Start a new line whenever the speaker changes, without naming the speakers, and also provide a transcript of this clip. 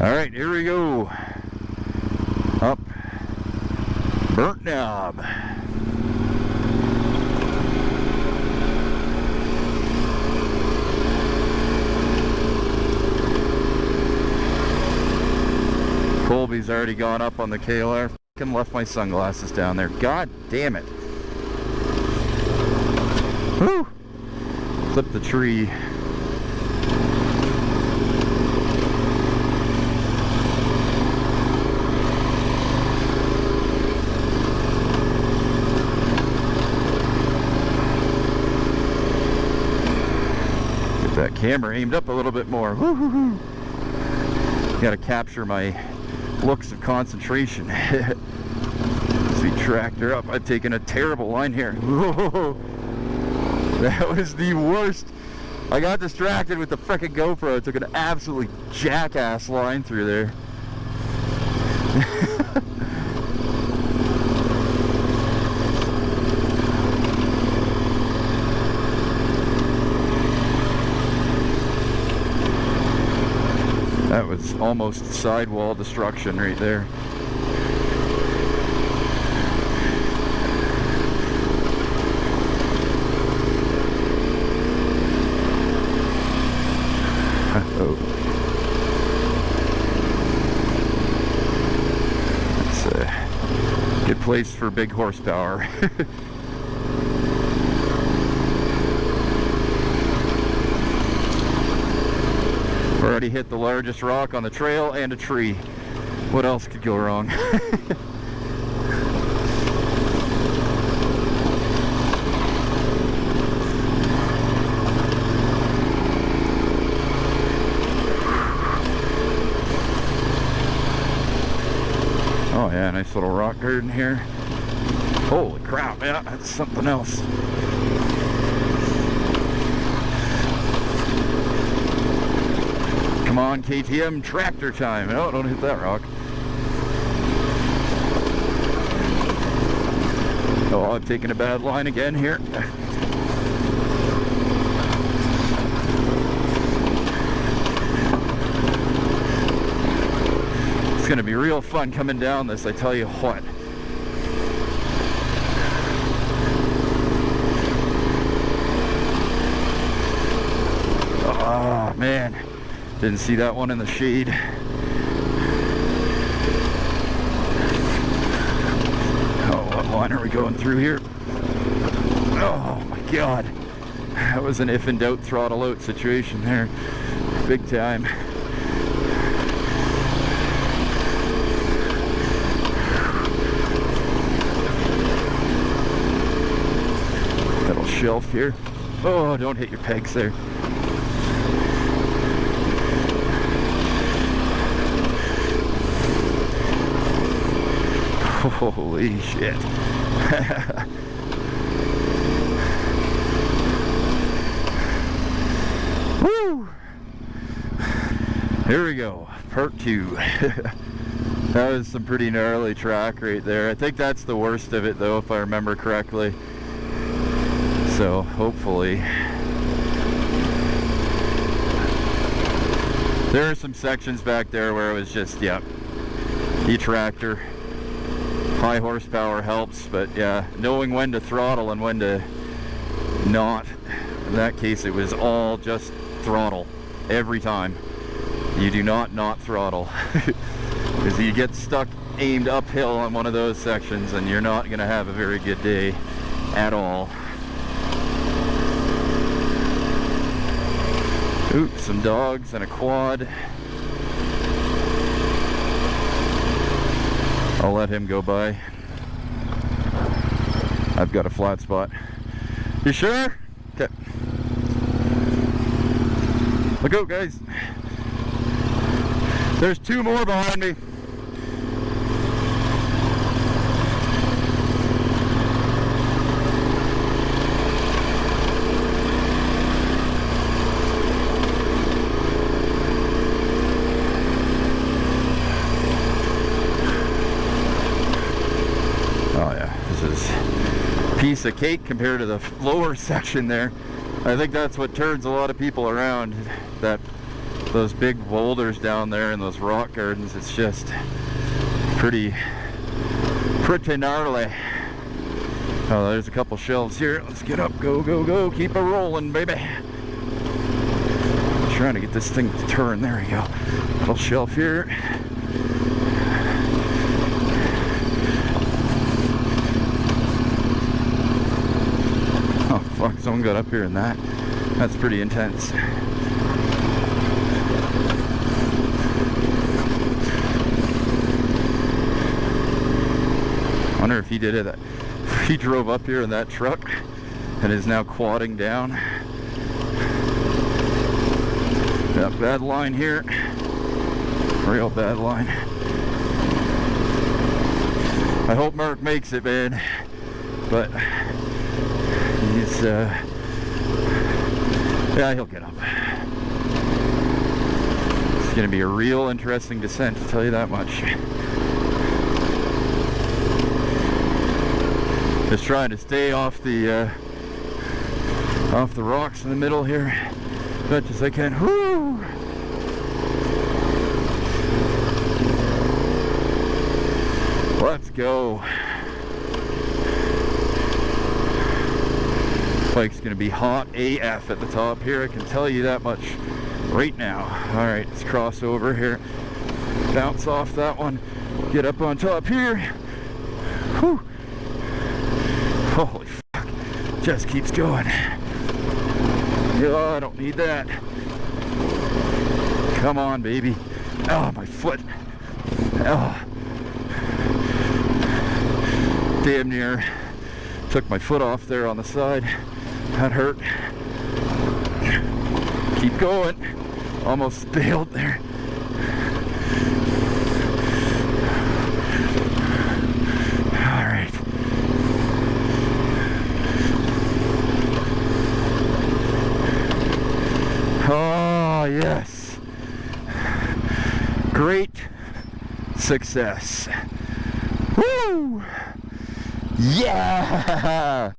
Alright, here we go. Up Burnt Knob. Colby's already gone up on the KLR. Fucking left my sunglasses down there. God damn it. Whew. Clip the tree. Get that camera aimed up a little bit more. Woo-hoo-hoo. Gotta capture my looks of concentration. See, tractor up. I've taken a terrible line here. Whoa. That was the worst. I got distracted with the frickin' GoPro. I took an absolutely jackass line through there. That was almost sidewall destruction right there. Oh. That's a good place for big horsepower. Already hit the largest rock on the trail and a tree. What else could go wrong? Oh yeah, nice little rock garden here. Holy crap, yeah, that's something else. Come on, KTM, tractor time. No, don't hit that rock. Oh, I've taken a bad line again here. It's gonna be real fun coming down this, I tell you what. Oh man, didn't see that one in the shade. Oh, what line are we going through here? Oh my god, that was an if in doubt throttle out situation there, big time. Little shelf here. Oh, don't hit your pegs there. Holy shit. Woo! Here we go, part 2. That was some pretty gnarly track right there. I think that's the worst of it though, if I remember correctly. So hopefully. There are some sections back there where it was just, yep, E-tractor. High horsepower helps, but yeah, knowing when to throttle and when to not. In that case, it was all just throttle every time. You do not throttle because you get stuck aimed uphill on one of those sections and you're not going to have a very good day at all. Oops, some dogs and a quad. I'll let him go by. I've got a flat spot. You sure? Okay. Look out, guys. There's 2 more behind me. Piece of cake compared to the lower section there. I think that's what turns a lot of people around, that those big boulders down there in those rock gardens. It's just pretty gnarly. Oh, there's a couple shelves here. Let's get up, go, go, go. Keep it rolling, baby. I'm trying to get this thing to turn. There we go. Little shelf here. Oh, fuck, someone got up here in that. That's pretty intense. I wonder if he did it. He drove up here in that truck and is now quadding down. Yeah, bad line here. Real bad line. I hope Mark makes it, man. But he's yeah, he'll get up. It's gonna be a real interesting descent, to tell you that much. Just trying to stay off the rocks in the middle here as much as I can. Whoo! Let's go. Bike's gonna be hot AF at the top here, I can tell you that much right now. All right, let's cross over here, bounce off that one, get up on top here. Whew. Holy fuck, just keeps going. Oh, I don't need that. Come on, baby. Oh, my foot. Oh. Damn near took my foot off there on the side. That hurt. Keep going. Almost bailed there. All right. Oh, yes. Great success. Woo! Yeah!